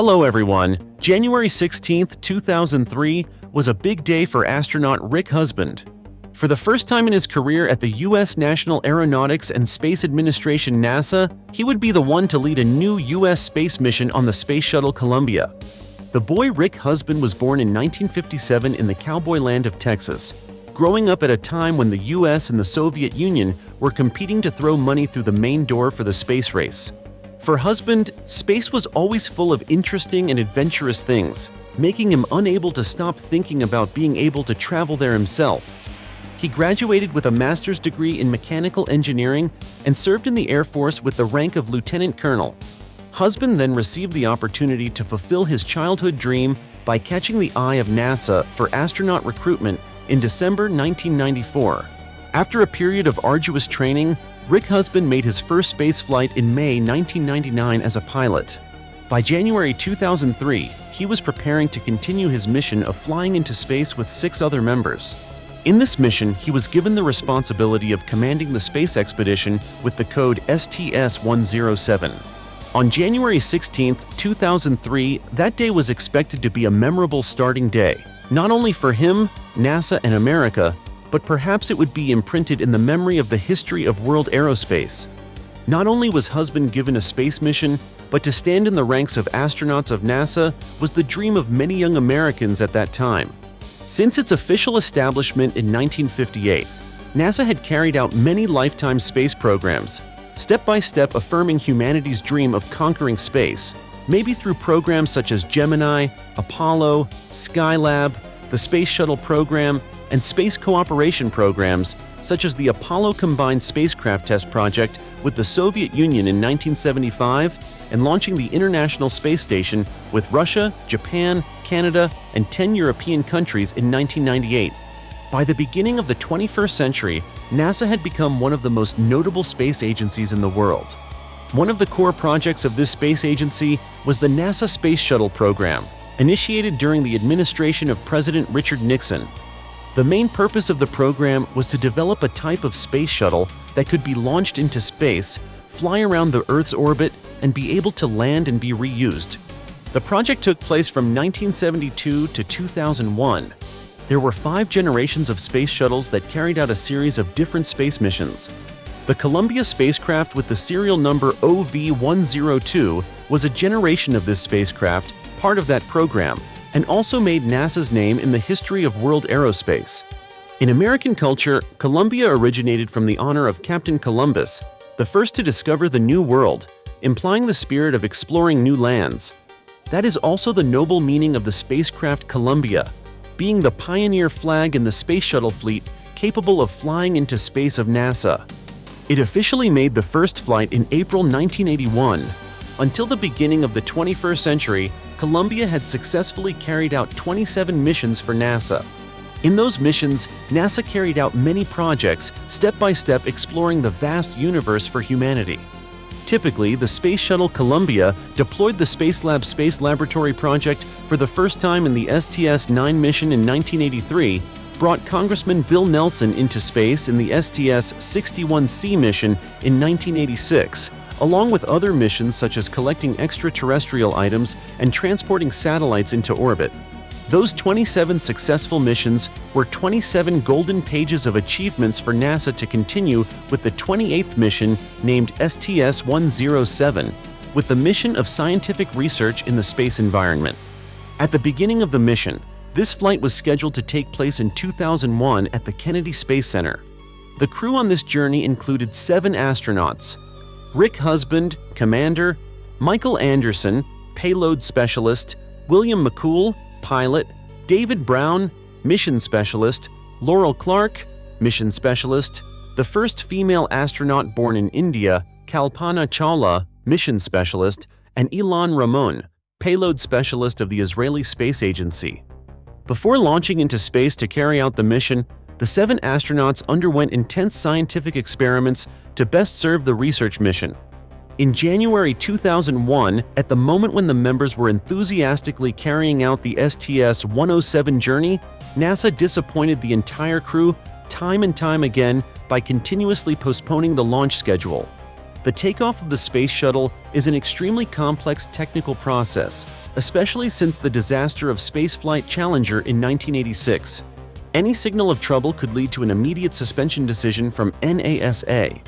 Hello everyone. January 16, 2003 was a big day for astronaut Rick Husband. For the first time in his career at the U.S. National Aeronautics and Space Administration NASA, he would be the one to lead a new U.S. space mission on the Space Shuttle Columbia. The boy Rick Husband was born in 1957 in the cowboy land of Texas, growing up at a time when the U.S. and the Soviet Union were competing to throw money through the main door for the space race. For Husband, space was always full of interesting and adventurous things, making him unable to stop thinking about being able to travel there himself. He graduated with a master's degree in mechanical engineering and served in the Air Force with the rank of lieutenant colonel. Husband then received the opportunity to fulfill his childhood dream by catching the eye of NASA for astronaut recruitment in December 1994. After a period of arduous training, Rick Husband made his first space flight in May 1999 as a pilot. By January 2003, he was preparing to continue his mission of flying into space with 6 other members. In this mission, he was given the responsibility of commanding the space expedition with the code STS-107. On January 16, 2003, that day was expected to be a memorable starting day, not only for him, NASA, and America, but perhaps it would be imprinted in the memory of the history of world aerospace. Not only was Husband given a space mission, but to stand in the ranks of astronauts of NASA was the dream of many young Americans at that time. Since its official establishment in 1958, NASA had carried out many lifetime space programs, step by step affirming humanity's dream of conquering space, maybe through programs such as Gemini, Apollo, Skylab, the Space Shuttle program, and space cooperation programs such as the Apollo Combined Spacecraft Test Project with the Soviet Union in 1975 and launching the International Space Station with Russia, Japan, Canada, and 10 European countries in 1998. By the beginning of the 21st century, NASA had become one of the most notable space agencies in the world. One of the core projects of this space agency was the NASA Space Shuttle program, initiated during the administration of President Richard Nixon. The main purpose of the program was to develop a type of space shuttle that could be launched into space, fly around the Earth's orbit, and be able to land and be reused. The project took place from 1972 to 2001. There were 5 generations of space shuttles that carried out a series of different space missions. The Columbia spacecraft with the serial number OV-102 was a generation of this spacecraft, part of that program, and also made NASA's name in the history of world aerospace. In American culture, Columbia originated from the honor of Captain Columbus, the first to discover the New World, implying the spirit of exploring new lands. That is also the noble meaning of the spacecraft Columbia, being the pioneer flag in the space shuttle fleet capable of flying into space of NASA. It officially made the first flight in April 1981. Until the beginning of the 21st century, Columbia had successfully carried out 27 missions for NASA. In those missions, NASA carried out many projects, step by step exploring the vast universe for humanity. Typically, the Space Shuttle Columbia deployed the Spacelab Space Laboratory project for the first time in the STS-9 mission in 1983, brought Congressman Bill Nelson into space in the STS-61C mission in 1986, along with other missions such as collecting extraterrestrial items and transporting satellites into orbit. Those 27 successful missions were 27 golden pages of achievements for NASA to continue with the 28th mission named STS-107, with the mission of scientific research in the space environment. At the beginning of the mission, this flight was scheduled to take place in 2001 at the Kennedy Space Center. The crew on this journey included 7 astronauts: Rick Husband, Commander; Michael Anderson, Payload Specialist; William McCool, Pilot; David Brown, Mission Specialist; Laurel Clark, Mission Specialist; the first female astronaut born in India, Kalpana Chawla, Mission Specialist; and Ilan Ramon, Payload Specialist of the Israeli Space Agency. Before launching into space to carry out the mission, the 7 astronauts underwent intense scientific experiments to best serve the research mission. In January 2001, at the moment when the members were enthusiastically carrying out the STS-107 journey, NASA disappointed the entire crew time and time again by continuously postponing the launch schedule. The takeoff of the space shuttle is an extremely complex technical process, especially since the disaster of spaceflight Challenger in 1986. Any signal of trouble could lead to an immediate suspension decision from NASA.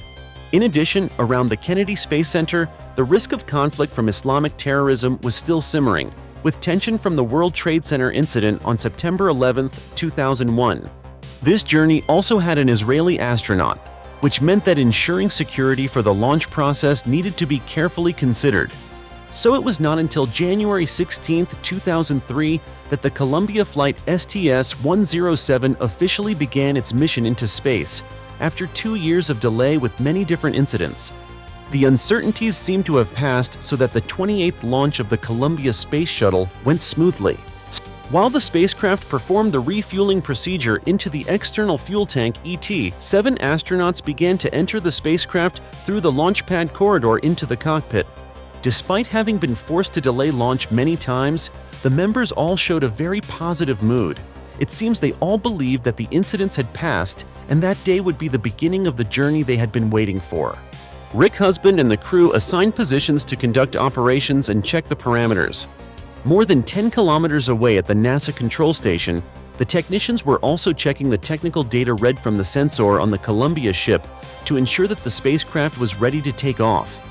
In addition, around the Kennedy Space Center, the risk of conflict from Islamic terrorism was still simmering, with tension from the World Trade Center incident on September 11, 2001. This journey also had an Israeli astronaut, which meant that ensuring security for the launch process needed to be carefully considered. So it was not until January 16, 2003 that the Columbia flight STS-107 officially began its mission into space, after 2 years of delay with many different incidents. The uncertainties seem to have passed so that the 28th launch of the Columbia Space Shuttle went smoothly. While the spacecraft performed the refueling procedure into the external fuel tank ET, 7 astronauts began to enter the spacecraft through the launch pad corridor into the cockpit. Despite having been forced to delay launch many times, the members all showed a very positive mood. It seems they all believed that the incidents had passed and that day would be the beginning of the journey they had been waiting for. Rick Husband and the crew assigned positions to conduct operations and check the parameters. More than 10 kilometers away at the NASA control station, the technicians were also checking the technical data read from the sensor on the Columbia ship to ensure that the spacecraft was ready to take off.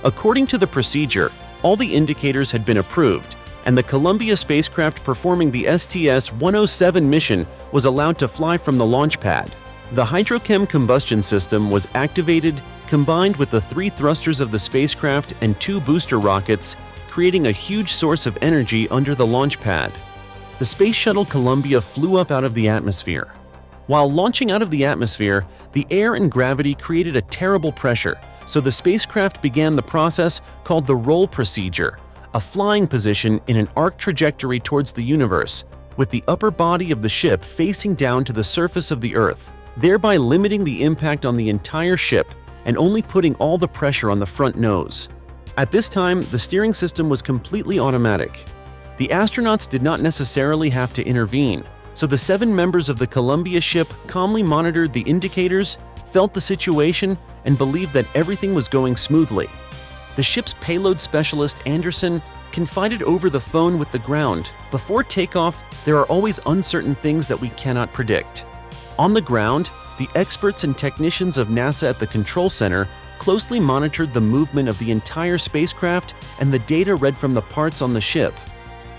According to the procedure, all the indicators had been approved, and the Columbia spacecraft performing the STS-107 mission was allowed to fly from the launch pad. The hydrochem combustion system was activated, combined with the 3 thrusters of the spacecraft and 2 booster rockets, creating a huge source of energy under the launch pad. The Space Shuttle Columbia flew up out of the atmosphere. While launching out of the atmosphere, the air and gravity created a terrible pressure, so the spacecraft began the process called the roll procedure, a flying position in an arc trajectory towards the universe, with the upper body of the ship facing down to the surface of the Earth, thereby limiting the impact on the entire ship and only putting all the pressure on the front nose. At this time, the steering system was completely automatic. The astronauts did not necessarily have to intervene, so the 7 members of the Columbia ship calmly monitored the indicators, felt the situation, and believed that everything was going smoothly. The ship's payload specialist, Anderson, confided over the phone with the ground, "Before takeoff, there are always uncertain things that we cannot predict." On the ground, the experts and technicians of NASA at the control center closely monitored the movement of the entire spacecraft and the data read from the parts on the ship.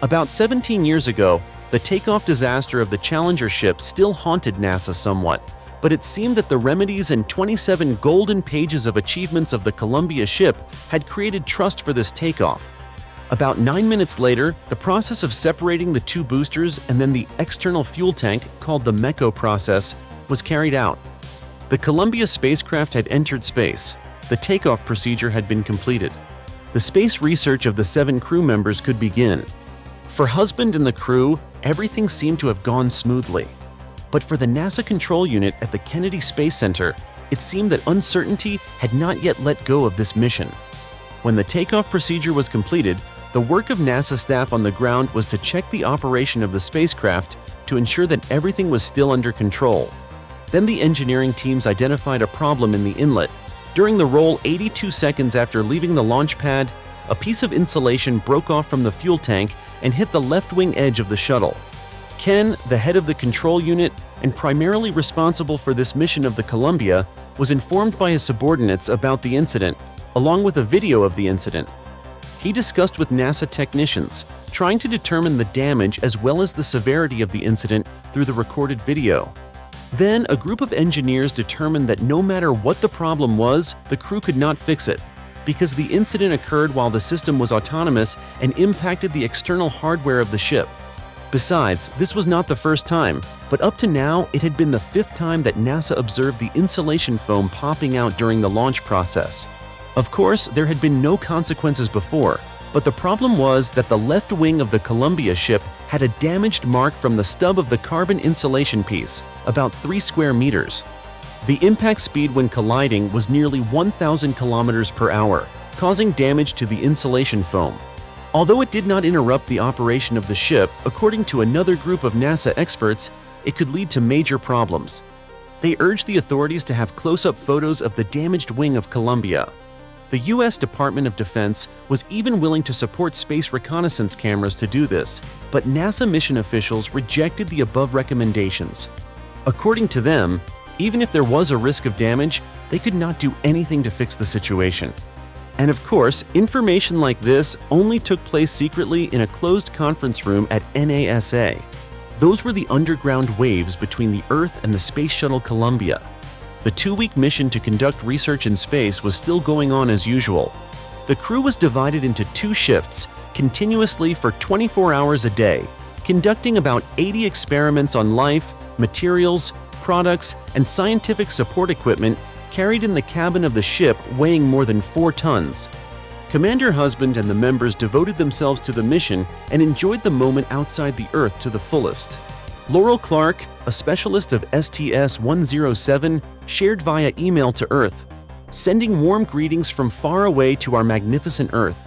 About 17 years ago, the takeoff disaster of the Challenger ship still haunted NASA somewhat, but it seemed that the remedies and 27 golden pages of achievements of the Columbia ship had created trust for this takeoff. About 9 minutes later, the process of separating the 2 boosters and then the external fuel tank, called the MECO process, was carried out. The Columbia spacecraft had entered space. The takeoff procedure had been completed. The space research of the 7 crew members could begin. For Husband and the crew, everything seemed to have gone smoothly. But for the NASA control unit at the Kennedy Space Center, it seemed that uncertainty had not yet let go of this mission. When the takeoff procedure was completed, the work of NASA staff on the ground was to check the operation of the spacecraft to ensure that everything was still under control. Then the engineering teams identified a problem in the inlet. During the roll 82 seconds after leaving the launch pad, a piece of insulation broke off from the fuel tank and hit the left wing edge of the shuttle. Ken, the head of the control unit and primarily responsible for this mission of the Columbia, was informed by his subordinates about the incident, along with a video of the incident. He discussed with NASA technicians, trying to determine the damage as well as the severity of the incident through the recorded video. Then, a group of engineers determined that no matter what the problem was, the crew could not fix it, because the incident occurred while the system was autonomous and impacted the external hardware of the ship. Besides, this was not the first time, but up to now, it had been the 5th time that NASA observed the insulation foam popping out during the launch process. Of course, there had been no consequences before, but the problem was that the left wing of the Columbia ship had a damaged mark from the stub of the carbon insulation piece, about 3 square meters. The impact speed when colliding was nearly 1,000 kilometers per hour, causing damage to the insulation foam. Although it did not interrupt the operation of the ship, according to another group of NASA experts, it could lead to major problems. They urged the authorities to have close-up photos of the damaged wing of Columbia. The U.S. Department of Defense was even willing to support space reconnaissance cameras to do this, but NASA mission officials rejected the above recommendations. According to them, even if there was a risk of damage, they could not do anything to fix the situation. And of course, information like this only took place secretly in a closed conference room at NASA. Those were the underground waves between the Earth and the Space Shuttle Columbia. The 2-week mission to conduct research in space was still going on as usual. The crew was divided into 2 shifts, continuously for 24 hours a day, conducting about 80 experiments on life, materials, products, and scientific support equipment carried in the cabin of the ship weighing more than 4 tons. Commander Husband and the members devoted themselves to the mission and enjoyed the moment outside the Earth to the fullest. Laurel Clark, a specialist of STS-107, shared via email to Earth, sending warm greetings from far away to our magnificent Earth.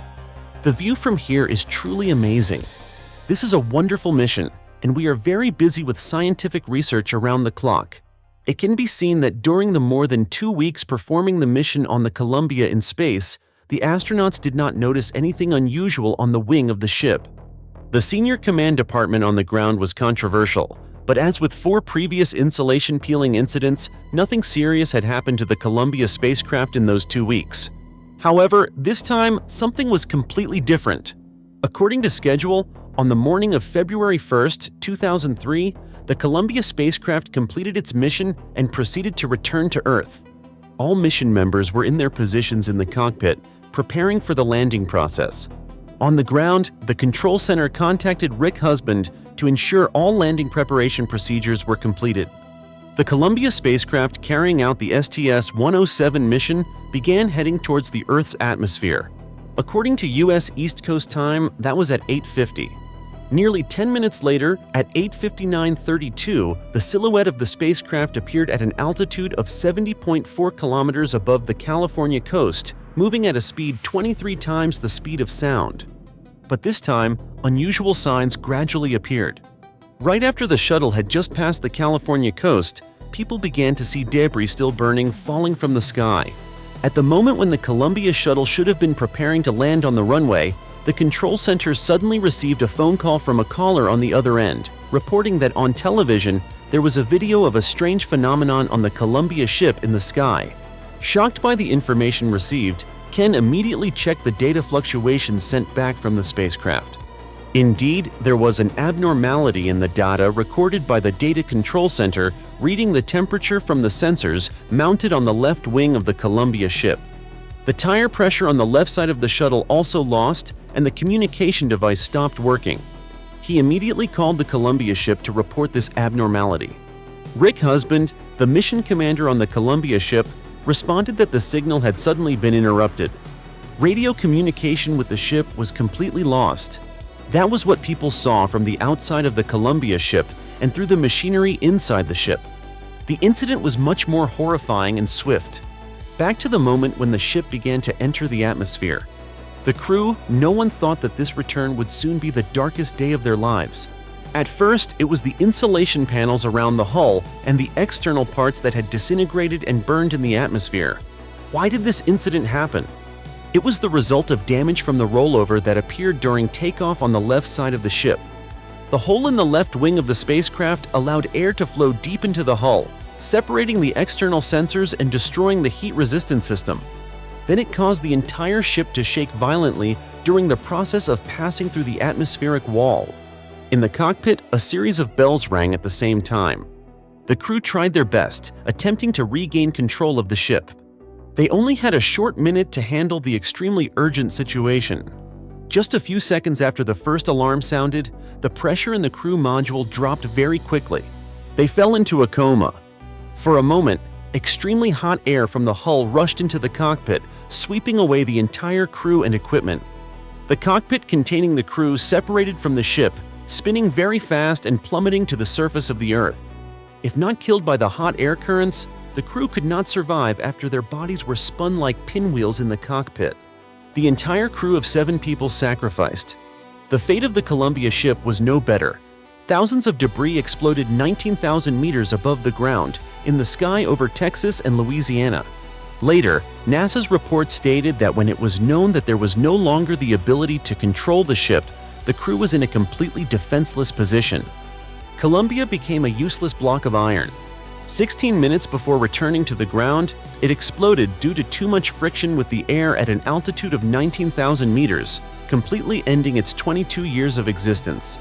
The view from here is truly amazing. This is a wonderful mission, and we are very busy with scientific research around the clock. It can be seen that during the more than 2 weeks performing the mission on the Columbia in space, the astronauts did not notice anything unusual on the wing of the ship. The senior command department on the ground was controversial, but as with 4 previous insulation peeling incidents, nothing serious had happened to the Columbia spacecraft in those 2 weeks. However, this time, something was completely different. According to schedule, on the morning of February 1st, 2003, the Columbia spacecraft completed its mission and proceeded to return to Earth. All mission members were in their positions in the cockpit, preparing for the landing process. On the ground, the control center contacted Rick Husband to ensure all landing preparation procedures were completed. The Columbia spacecraft carrying out the STS-107 mission began heading towards the Earth's atmosphere. According to U.S. East Coast time, that was at 8:50. Nearly 10 minutes later, at 8:59:32, the silhouette of the spacecraft appeared at an altitude of 70.4 kilometers above the California coast, moving at a speed 23 times the speed of sound. But this time, unusual signs gradually appeared. Right after the shuttle had just passed the California coast, people began to see debris still burning falling from the sky. At the moment when the Columbia shuttle should have been preparing to land on the runway, the control center suddenly received a phone call from a caller on the other end, reporting that on television, there was a video of a strange phenomenon on the Columbia ship in the sky. Shocked by the information received, Ken immediately checked the data fluctuations sent back from the spacecraft. Indeed, there was an abnormality in the data recorded by the Data Control Center, reading the temperature from the sensors mounted on the left wing of the Columbia ship. The tire pressure on the left side of the shuttle also lost, and the communication device stopped working. He immediately called the Columbia ship to report this abnormality. Rick Husband, the mission commander on the Columbia ship, responded that the signal had suddenly been interrupted. Radio communication with the ship was completely lost. That was what people saw from the outside of the Columbia ship and through the machinery inside the ship. The incident was much more horrifying and swift. Back to the moment when the ship began to enter the atmosphere. The crew, no one thought that this return would soon be the darkest day of their lives. At first, it was the insulation panels around the hull and the external parts that had disintegrated and burned in the atmosphere. Why did this incident happen? It was the result of damage from the rollover that appeared during takeoff on the left side of the ship. The hole in the left wing of the spacecraft allowed air to flow deep into the hull, separating the external sensors and destroying the heat resistance system. Then it caused the entire ship to shake violently during the process of passing through the atmospheric wall. In the cockpit, a series of bells rang at the same time. The crew tried their best, attempting to regain control of the ship. They only had a short minute to handle the extremely urgent situation. Just a few seconds after the first alarm sounded, the pressure in the crew module dropped very quickly. They fell into a coma. For a moment, extremely hot air from the hull rushed into the cockpit, sweeping away the entire crew and equipment. The cockpit containing the crew separated from the ship, spinning very fast and plummeting to the surface of the Earth. If not killed by the hot air currents, the crew could not survive after their bodies were spun like pinwheels in the cockpit. The entire crew of 7 people sacrificed. The fate of the Columbia ship was no better. Thousands of debris exploded 19,000 meters above the ground in the sky over Texas and Louisiana. Later, NASA's report stated that when it was known that there was no longer the ability to control the ship, the crew was in a completely defenseless position. Columbia became a useless block of iron. 16 minutes before returning to the ground, it exploded due to too much friction with the air at an altitude of 19,000 meters, completely ending its 22 years of existence.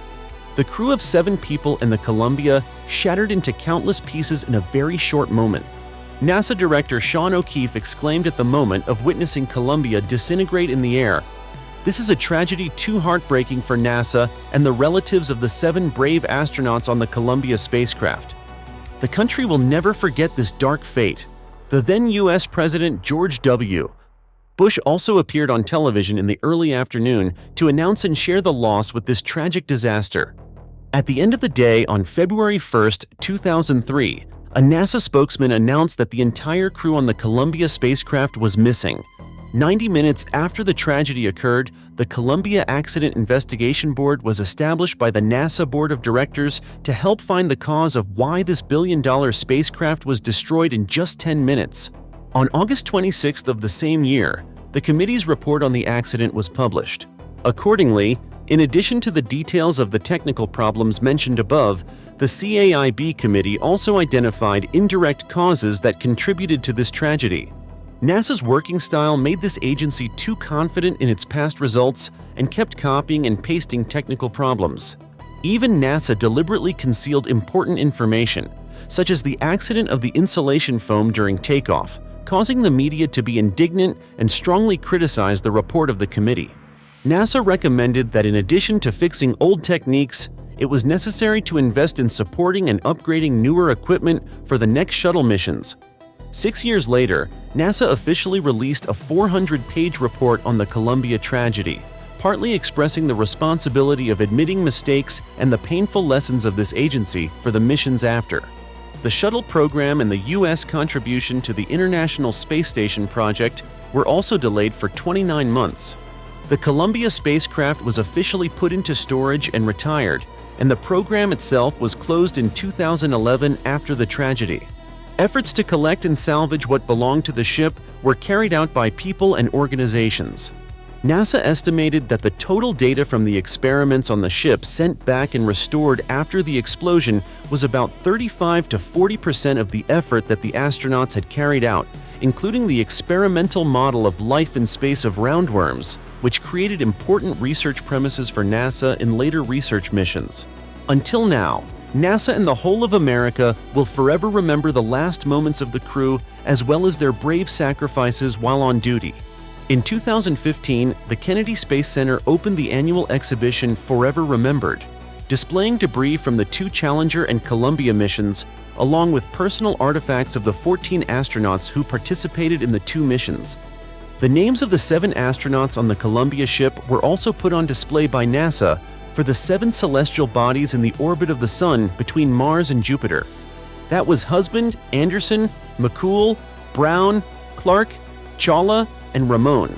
The crew of 7 people in the Columbia shattered into countless pieces in a very short moment. NASA Director Sean O'Keefe exclaimed at the moment of witnessing Columbia disintegrate in the air, "This is a tragedy too heartbreaking for NASA and the relatives of the 7 brave astronauts on the Columbia spacecraft. The country will never forget this dark fate." The then U.S. President George W. Bush also appeared on television in the early afternoon to announce and share the loss with this tragic disaster. At the end of the day, on February 1, 2003, a NASA spokesman announced that the entire crew on the Columbia spacecraft was missing. 90 minutes after the tragedy occurred, the Columbia Accident Investigation Board was established by the NASA Board of Directors to help find the cause of why this billion-dollar spacecraft was destroyed in just 10 minutes. On August 26th of the same year, the committee's report on the accident was published. Accordingly, in addition to the details of the technical problems mentioned above, the CAIB committee also identified indirect causes that contributed to this tragedy. NASA's working style made this agency too confident in its past results and kept copying and pasting technical problems. Even NASA deliberately concealed important information, such as the accident of the insulation foam during takeoff, causing the media to be indignant and strongly criticize the report of the committee. NASA recommended that in addition to fixing old techniques, it was necessary to invest in supporting and upgrading newer equipment for the next shuttle missions. 6 years later, NASA officially released a 400-page report on the Columbia tragedy, partly expressing the responsibility of admitting mistakes and the painful lessons of this agency for the missions after. The shuttle program and the U.S. contribution to the International Space Station project were also delayed for 29 months. The Columbia spacecraft was officially put into storage and retired, and the program itself was closed in 2011 after the tragedy. Efforts to collect and salvage what belonged to the ship were carried out by people and organizations. NASA estimated that the total data from the experiments on the ship sent back and restored after the explosion was about 35 to 40% of the effort that the astronauts had carried out, including the experimental model of life in space of roundworms, which created important research premises for NASA in later research missions. Until now, NASA and the whole of America will forever remember the last moments of the crew as well as their brave sacrifices while on duty. In 2015, the Kennedy Space Center opened the annual exhibition Forever Remembered, displaying debris from the 2 Challenger and Columbia missions, along with personal artifacts of the 14 astronauts who participated in the 2 missions. The names of the 7 astronauts on the Columbia ship were also put on display by NASA for the 7 celestial bodies in the orbit of the Sun between Mars and Jupiter. That was Husband, Anderson, McCool, Brown, Clark, Chawla, and Ramon.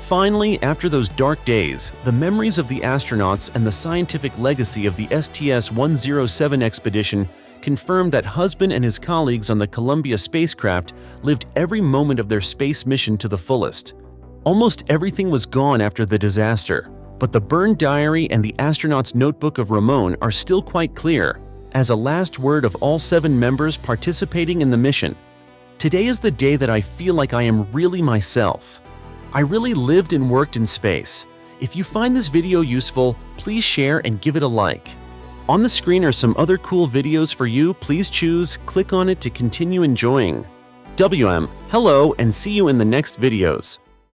Finally, after those dark days, the memories of the astronauts and the scientific legacy of the STS-107 expedition confirmed that Husband and his colleagues on the Columbia spacecraft lived every moment of their space mission to the fullest. Almost everything was gone after the disaster, but the burned diary and the astronaut's notebook of Ramon are still quite clear, as a last word of all 7 members participating in the mission. Today is the day that I feel like I am really myself. I really lived and worked in space. If you find this video useful, please share and give it a like. On the screen are some other cool videos for you. Please choose, click on it to continue enjoying. WM, hello, and see you in the next videos.